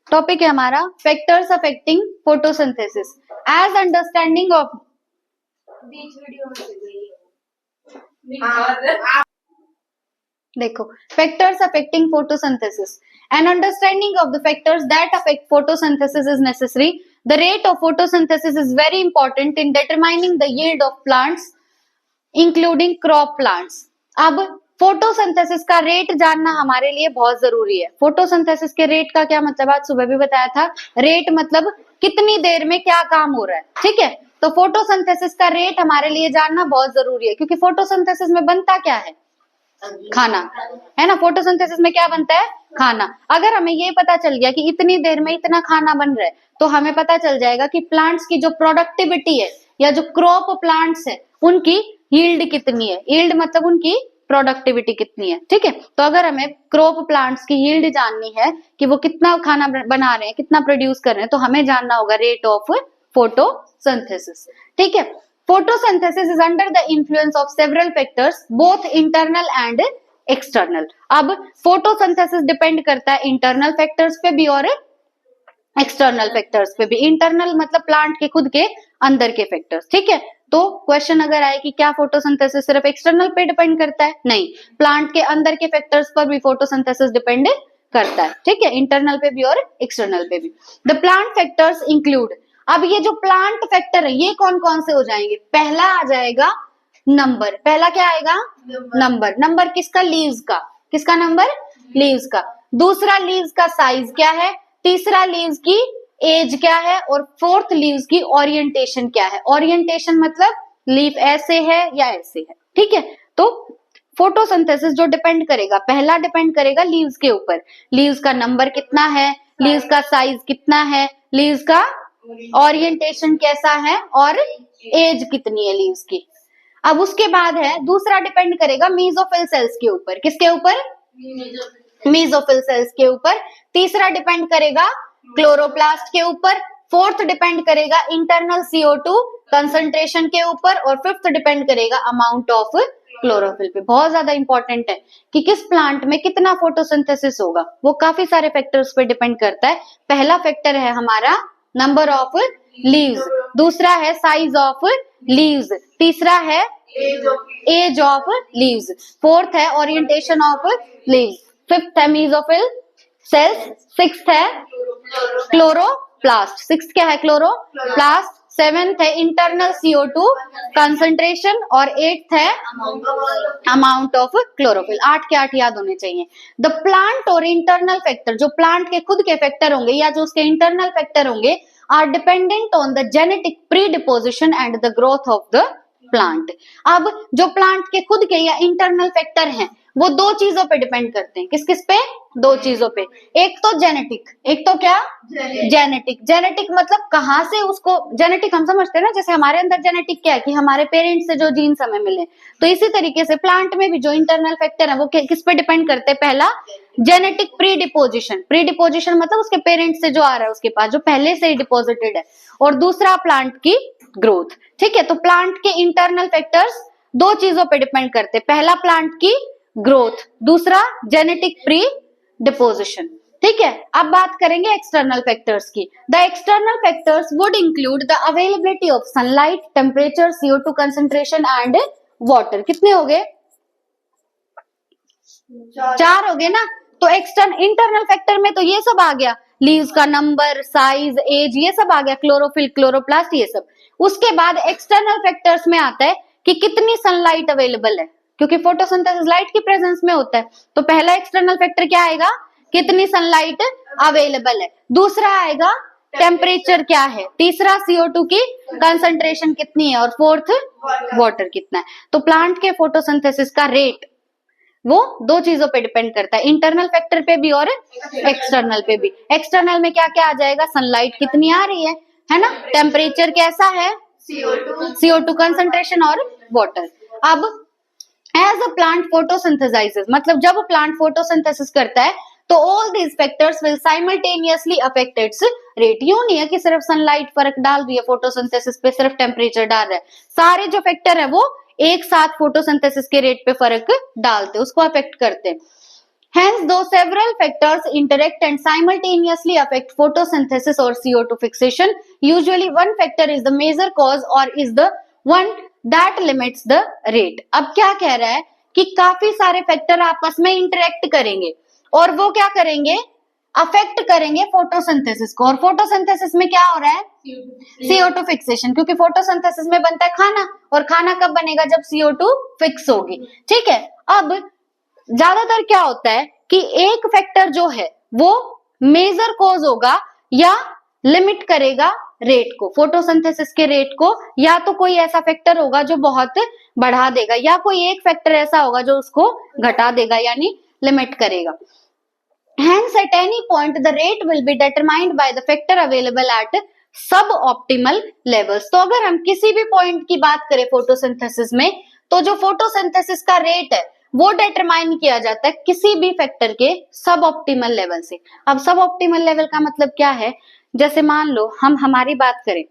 टॉपिक है हमारा factors affecting photosynthesis as understanding of, बीच वीडियो में से गई देखो factors affecting photosynthesis, an understanding of the factors that affect photosynthesis is necessary. The rate of photosynthesis is very important in determining the yield of plants including crop plants. अब फोटोसिंथेसिस का रेट जानना हमारे लिए बहुत जरूरी है। फोटोसिंथेसिस के रेट का क्या मतलब, आज सुबह भी बताया था, रेट मतलब कितनी देर में क्या काम हो रहा है, ठीक है। तो फोटोसिंथेसिस का रेट हमारे लिए जानना बहुत जरूरी है, क्योंकि फोटोसिंथेसिस में बनता क्या है, खाना, है ना। फोटोसिंथेसिस में क्या बनता है, खाना। अगर हमें ये पता चल गया कि इतनी देर में इतना खाना बन रहा है, तो हमें पता चल जाएगा कि प्लांट्स की जो प्रोडक्टिविटी है या जो क्रॉप प्लांट्स है उनकी यील्ड कितनी है। यील्ड मतलब उनकी प्रोडक्टिविटी कितनी है, ठीक है। तो अगर हमें क्रॉप प्लांट्स की यील्ड जाननी है कि वो कितना खाना बना रहे हैं, कितना प्रोड्यूस कर रहे हैं, तो हमें जानना होगा रेट ऑफ फोटोसिंथेसिस, ठीक है। Photosynthesis is under the influence of several factors both internal and external. अब फोटोसिंथेसिस डिपेंड करता है इंटरनल फैक्टर्स पे भी और एक्सटर्नल फैक्टर्स पे भी। इंटरनल मतलब प्लांट के खुद के अंदर के फैक्टर्स, ठीक है। तो क्वेश्चन अगर आए कि क्या फोटोसिंथेसिस सिर्फ एक्सटर्नल पे डिपेंड करता है, नहीं, प्लांट के अंदर के फैक्टर्स पर भी फोटोसिंथेसिस डिपेंड करता है, ठीक है, इंटरनल पे भी और एक्सटर्नल पे भी। द प्लांट फैक्टर्स इंक्लूड, अब ये जो प्लांट फैक्टर है ये कौन कौन से हो जाएंगे, पहला आ जाएगा नंबर, पहला क्या आएगा, नंबर। नंबर किसका, लीव्स का, किसका नंबर, लीव्स का। दूसरा लीव्स का साइज क्या है, तीसरा लीव्स की एज क्या है, और फोर्थ लीव्स की ओरिएंटेशन क्या है। ओरिएंटेशन मतलब लीफ ऐसे है या ऐसे है, ठीक है। तो फोटोसिंथेसिस जो डिपेंड करेगा, पहला डिपेंड करेगा लीव्स के ऊपर, लीव्स का नंबर कितना है, लीव्स का साइज कितना है, लीव्स का ओरिएंटेशन कैसा है और एज कितनी है लीव्स की। अब उसके बाद है दूसरा डिपेंड करेगा मेसोफिल सेल्स के ऊपर, किसके ऊपर, मेसोफिल सेल्स के ऊपर। तीसरा डिपेंड करेगा क्लोरोप्लास्ट के ऊपर। फोर्थ डिपेंड करेगा इंटरनल CO2 कंसंट्रेशन के ऊपर, और फिफ्थ डिपेंड करेगा अमाउंट ऑफ क्लोरोफिल पे। बहुत ज्यादा इंपॉर्टेंट है कि किस प्लांट में कितना फोटोसिंथेसिस होगा, वो काफी सारे फैक्टर्स पे डिपेंड करता है। पहला फैक्टर है हमारा नंबर ऑफ लीव्स, दूसरा है साइज ऑफ लीव्स, तीसरा है एज ऑफ लीव्स, फोर्थ है ओरिएंटेशन ऑफ लीव्स, फिफ्थ है मेसोफिल सेल्स, सिक्स्थ है क्लोरोप्लास्ट, सिक्स्थ क्या है, क्लोरोप्लास्ट, सेवेंथ है इंटरनल CO2 कंसंट्रेशन, और एट्थ है अमाउंट ऑफ क्लोरोफिल। 8 के 8 याद होने चाहिए। द प्लांट और इंटरनल फैक्टर, जो प्लांट के खुद के फैक्टर होंगे या जो उसके इंटरनल फैक्टर होंगे, are dependent on the genetic predisposition and the growth of the plant. अब जो प्लांट के खुद के या इंटरनल फैक्टर हैं वो 2 चीजों पे डिपेंड करते हैं, किस किस पे, 2 चीजों पे। एक तो जेनेटिक, एक तो क्या, जेनेटिक। जेनेटिक मतलब कहाँ से उसको, जेनेटिक हम समझते हैं ना, जैसे हमारे अंदर जेनेटिक क्या है कि हमारे पेरेंट्स से जो जीन्स हमें मिले, तो इसी तरीके से प्लांट में भी जो इंटरनल फैक्टर है वो किस पे डिपेंड करते हैं, पहला genetic pre deposition, pre deposition मतलब उसके पेरेंट्स से जो आ रहा है उसके पास, जो पहले से ही डिपोजिटेड है, और दूसरा प्लांट की ग्रोथ, ठीक है। तो प्लांट के इंटरनल फैक्टर्स 2 चीजों पे डिपेंड करते हैं, पहला प्लांट की ग्रोथ, दूसरा जेनेटिक प्री डिपोजिशन, ठीक है। अब बात करेंगे एक्सटर्नल फैक्टर्स की। The external factors would include the availability of sunlight, temperature, CO2 concentration and water. कितने हो गए, 4 हो गए ना। तो इंटरनल फैक्टर में तो ये सब आ गया, लीव्स का नंबर, साइज, एज, ये सब आ गया, क्लोरोफिल, क्लोरोप्लास्ट, ये सब। उसके बाद एक्सटर्नल फैक्टर्स में आता है कि कितनी सनलाइट अवेलेबल है, क्योंकि फोटोसिंथेसिस लाइट की प्रेजेंस में होता है। तो पहला एक्सटर्नल फैक्टर क्या आएगा, कितनी सनलाइट अवेलेबल है। दूसरा आएगा टेम्परेचर क्या है, तीसरा CO2 की कंसंट्रेशन कितनी है, और फोर्थ वाटर कितना है। तो प्लांट के फोटोसिंथेसिस का रेट वो 2 चीजों पे डिपेंड करता है, इंटरनल फैक्टर पे भी और एक्सटर्नल पे भी। एक्सटर्नल में क्या क्या आ जाएगा, सनलाइट कितनी आ रही है ना, टेम्परेचर कैसा है, CO2 कंसंट्रेशन और वाटर। अब एज अ प्लांट फोटोसिंथेसाइजेस, मतलब जब प्लांट फोटोसिंथेसिस करता है तो all these factors will simultaneously affect it's rate. यूं नहीं है कि सिर्फ सनलाइट फर्क डाल रही है फोटोसिंथेसिस पे, सिर्फ टेम्परेचर डाल रहा है, सारे जो फैक्टर है वो एक साथ फोटोसिंथेसिस के रेट पे फर्क डालते, उसको अफेक्ट करते हैं। Hence, though several factors interact and simultaneously affect photosynthesis or CO2 fixation, usually one factor is the major cause or is the one that limits the rate. अब क्या कह रहा है कि काफी सारे फैक्टर आपस में इंटरेक्ट करेंगे और वो क्या करेंगे, अफेक्ट करेंगे फोटोसिंथेसिस को। और फोटोसिंथेसिस में क्या हो रहा है, CO2 फिक्सेशन, क्योंकि फोटोसिंथेसिस में बनता है खाना, और खाना कब बनेगा, जब CO2 फिक्स होगी। ठीक है, अब ज्यादातर क्या होता है कि एक फैक्टर जो है वो मेजर कॉज होगा या लिमिट करेगा रेट को, फोटोसिंथेसिस के रेट को, या तो कोई ऐसा फैक्टर होगा जो बहुत बढ़ा देगा, या कोई एक फैक्टर ऐसा होगा जो उसको घटा देगा यानी लिमिट करेगा। Hence, at any point, the rate will be determined by the factor available at suboptimal levels. तो अगर हम किसी भी पॉइंट की बात करें फोटोसिंथेसिस में, तो जो फोटोसिंथेसिस का रेट है वो डिटरमाइन किया जाता है किसी भी फैक्टर के सब ऑप्टिमल लेवल से। अब सब ऑप्टिमल लेवल का मतलब क्या है, जैसे मान लो हम हमारी बात करें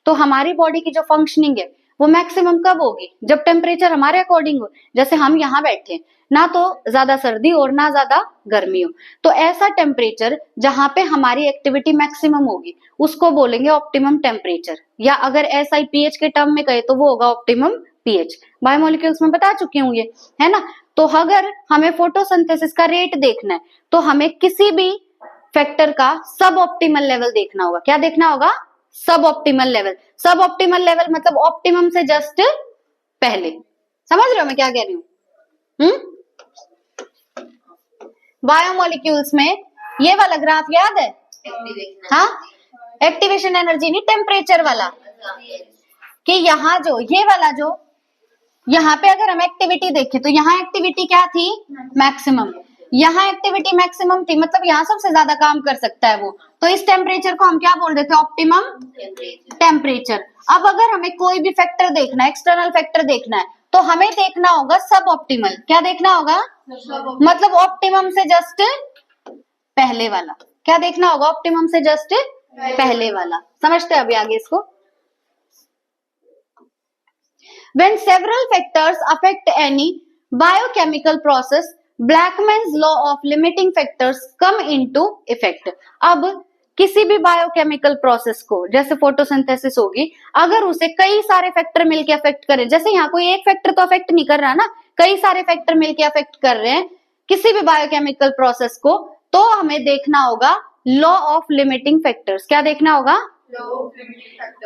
तो हमारी बॉडी की जो फंक्शनिंग है वो मैक्सिमम कब होगी, जब टेम्परेचर हमारे अकॉर्डिंग हो। जैसे हम यहाँ बैठे, ना तो ज्यादा सर्दी और ना ज्यादा गर्मी हो, तो ऐसा टेम्परेचर जहां पे हमारी एक्टिविटी मैक्सिमम होगी उसको बोलेंगे ऑप्टिमम टेम्परेचर, या अगर SI pH के टर्म में कहे तो वो होगा ऑप्टिमम pH। बायोमोलिक्यूल्स में बता चुकी हूँ ये, है ना। तो अगर हमें फोटोसिंथेसिस का रेट देखना है तो हमें किसी भी फैक्टर का सब ऑप्टिमल लेवल देखना होगा। क्या देखना होगा, सब ऑप्टिमल लेवल। सब ऑप्टिमल लेवल मतलब ऑप्टिमम से जस्ट पहले। समझ रहे हो मैं क्या कह रही हूँ? बायोमोलिक्यूल्स में ये वाला ग्राफ याद है? हाँ, एक्टिवेशन एनर्जी नहीं, टेम्परेचर वाला, कि यहाँ जो ये वाला जो यहाँ पे अगर हम एक्टिविटी देखें तो यहाँ एक्टिविटी क्या थी, मैक्सिमम। यहाँ एक्टिविटी मैक्सिमम थी, मतलब यहाँ सबसे ज्यादा काम कर सकता है वो, तो इस टेम्परेचर को हम क्या बोल देते हैं, ऑप्टिमम टेम्परेचर। अब अगर हमें कोई भी फैक्टर देखना है, एक्सटर्नल फैक्टर देखना है, तो हमें देखना होगा सब ऑप्टिमल। क्या देखना होगा, मतलब ऑप्टिमम से जस्ट पहले वाला। क्या देखना होगा, ऑप्टिमम से जस्ट पहले वाला। समझते हैं अभी आगे इसको। When several factors affect any biochemical process, Blackman's law of limiting factors come into effect. अब किसी भी बायोकेमिकल प्रोसेस को, जैसे फोटोसिंथेसिस होगी, अगर उसे कई सारे फैक्टर मिलके अफेक्ट करें, जैसे यहाँ कोई एक फैक्टर तो अफेक्ट नहीं कर रहा ना, कई सारे फैक्टर मिलके अफेक्ट कर रहे हैं किसी भी बायोकेमिकल प्रोसेस को, तो हमें देखना होगा लॉ ऑफ लिमिटिंग फैक्टर्स। क्या देखना होगा,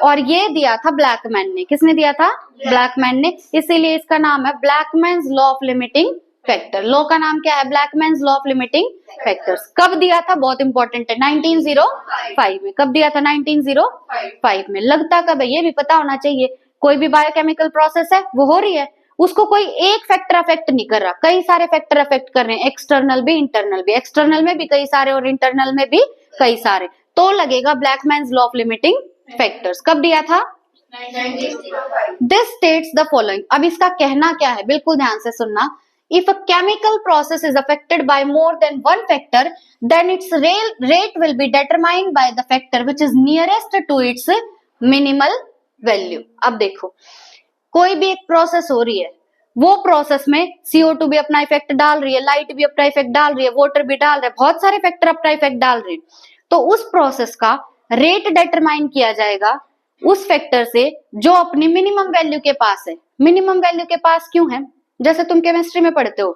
और ये दिया था ब्लैकमैन ने। किसने दिया था, ब्लैकमैन ने, इसीलिए इसका नाम है Blackman's law of limiting factor. Law का नाम क्या है, Blackman's law of limiting factors. कब दिया था, बहुत इंपॉर्टेंट है, 1905 में। कब दिया था, 1905 में। लगता कब है ये भी पता होना चाहिए। कोई भी बायोकेमिकल प्रोसेस है वो हो रही है, उसको कोई एक फैक्टर अफेक्ट नहीं कर रहा, कई सारे फैक्टर अफेक्ट कर रहे हैं, एक्सटर्नल भी इंटरनल भी। एक्सटर्नल में भी कई सारे और इंटरनल में भी कई सारे, तो लगेगा ब्लैकमैन्स लॉ ऑफ लिमिटिंग फैक्टर्स। कब दिया था, 1905। This states the following. अब इसका कहना क्या है, बिल्कुल ध्यान से सुनना। If a chemical process is affected by more than one factor, then its rate will be determined by the factor which is nearest to its minimal value. अब देखो, कोई भी एक प्रोसेस हो रही है, वो प्रोसेस में CO2 भी अपना इफेक्ट डाल रही है, लाइट भी अपना इफेक्ट डाल रही है, वाटर भी डाल रहा है, बहुत सारे फैक्टर अपना इफेक्ट डाल रहे हैं। तो उस प्रोसेस का रेट डिटरमाइन किया जाएगा उस फैक्टर से जो अपनी मिनिमम वैल्यू के पास है। मिनिमम वैल्यू के पास क्यों है, जैसे तुम केमिस्ट्री में पढ़ते हो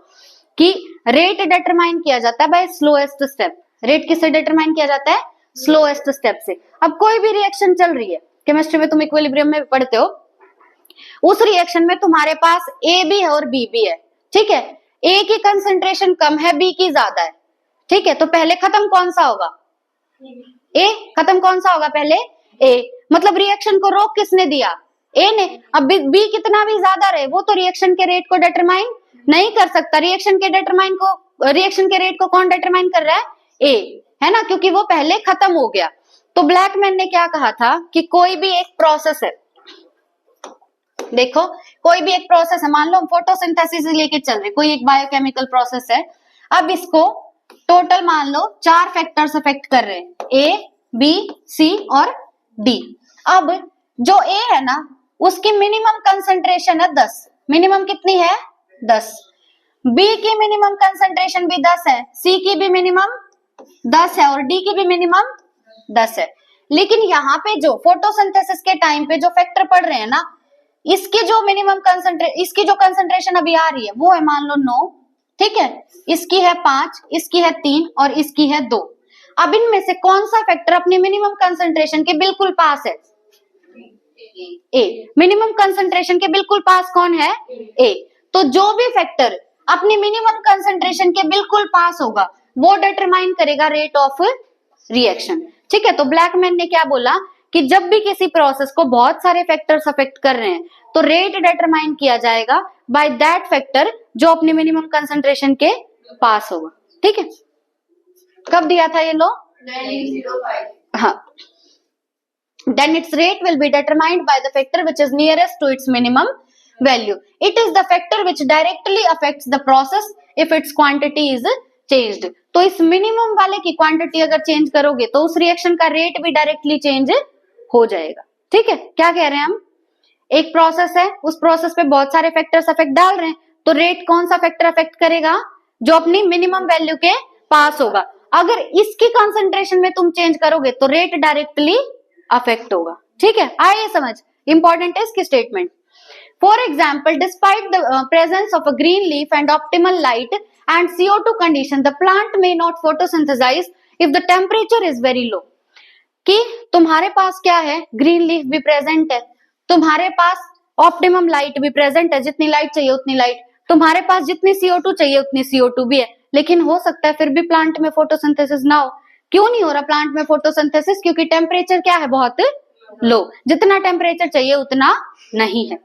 कि रेट डिटरमाइन किया जाता है बाय स्लोएस्ट स्टेप। रेट किससे डिटरमाइन किया जाता है, स्लोएस्ट स्टेप से। अब कोई भी रिएक्शन चल रही है, केमिस्ट्री में तुम इक्विलिब्रियम में पढ़ते हो, उस रिएक्शन में तुम्हारे पास ए भी है और बी भी है, ठीक है। ए की कंसेंट्रेशन कम है, बी की ज्यादा है, ठीक है। तो पहले खत्म कौन सा होगा, ए। खत्म कौन सा होगा पहले, ए। मतलब रिएक्शन को रोक किसने दिया, ए ने। अब बी कितना भी ज्यादा रहे, वो तो रिएक्शन के रेट को डिटरमाइन नहीं कर सकता। रिएक्शन के रेट को कौन डिटरमाइन कर रहा है, ए, है ना, क्योंकि वो पहले खत्म हो गया। तो ब्लैकमैन ने क्या कहा था कि कोई भी एक प्रोसेस है, देखो कोई भी एक प्रोसेस है, मान लो हम फोटोसिंथेसिस लेके चल रहे, कोई एक बायोकेमिकल प्रोसेस है। अब इसको टोटल मान लो 4 फैक्टर्स अफेक्ट कर रहे हैं, ए, बी, सी और डी। अब जो ए है ना, उसकी मिनिमम कंसंट्रेशन है 10। मिनिमम कितनी है? 10। बी की मिनिमम कंसंट्रेशन भी 10 है, सी की भी मिनिमम 10 है और डी की भी मिनिमम 10 है। लेकिन यहाँ पे जो फोटोसिंथेसिस के टाइम पे जो फैक्टर पड़ रहे हैं ना, इसकी जो मिनिमम इसकी जो कंसंट्रेशन अभी आ रही है वो है मान लो 9, ठीक है, इसकी है 5, इसकी है 3 और इसकी है 2। अब इनमें से कौन सा फैक्टर अपनी मिनिमम कंसंट्रेशन के बिल्कुल पास है? ए। मिनिमम कंसंट्रेशन के बिल्कुल पास कौन है? ए। तो जो भी फैक्टर अपनी मिनिमम कंसंट्रेशन के बिल्कुल पास होगा वो डिटरमाइन करेगा रेट ऑफ रिएक्शन, ठीक है। तो ब्लैकमैन ने क्या बोला कि जब भी किसी प्रोसेस को बहुत सारे फैक्टर्स अफेक्ट कर रहे हैं तो रेट डिटरमाइन किया जाएगा बाय दैट फैक्टर जो अपनी मिनिमम कंसंट्रेशन के पास होगा, ठीक है। कब दिया था ये लो? 1905। हाँ। Then its rate will be determined by the factor which is nearest to its minimum value. It is the factor which directly affects the process if its quantity is changed. तो इस मिनिमम वाले की क्वांटिटी अगर चेंज करोगे तो उस रिएक्शन का रेट भी डायरेक्टली चेंज हो जाएगा, ठीक है। क्या कह रहे हैं हम? एक प्रोसेस है, उस प्रोसेस पे बहुत सारे फैक्टर्स अफेक्ट डाल रहे हैं, तो रेट कौन सा फैक्टर अफेक्ट करेगा? जो अपनी मिनिमम वैल्यू के पास होगा। अगर इसकी कंसंट्रेशन में तुम चेंज करोगे तो रेट डायरेक्टली अफेक्ट होगा, ठीक है। आइए समझ, इंपॉर्टेंट है इसकी statement. For example, despite the presence of a green leaf and optimal light and CO2 condition, the plant may not photosynthesize if the temperature is very low. कि तुम्हारे पास क्या है? ग्रीन लीफ भी प्रेजेंट है, तुम्हारे पास ऑप्टिमम लाइट भी प्रेजेंट है, जितनी लाइट चाहिए उतनी लाइट, तुम्हारे पास जितनी CO2 चाहिए उतनी CO2 भी है, लेकिन हो सकता है फिर भी प्लांट में फोटोसिंथेसिस ना हो। क्यों नहीं हो रहा प्लांट में फोटोसिंथेसिस? क्योंकि टेम्परेचर क्या है? बहुत लो, जितना टेम्परेचर चाहिए उतना नहीं है।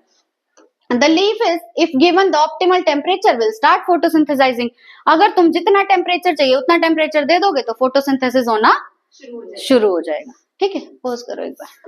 The leaf is, if given the optimal temperature, will start photosynthesizing. अगर तुम जितना टेम्परेचर चाहिए उतना टेम्परेचर दे दोगे तो फोटोसिंथेसिस होना शुरू हो जाएगा, ठीक है। पोज करो एक बार।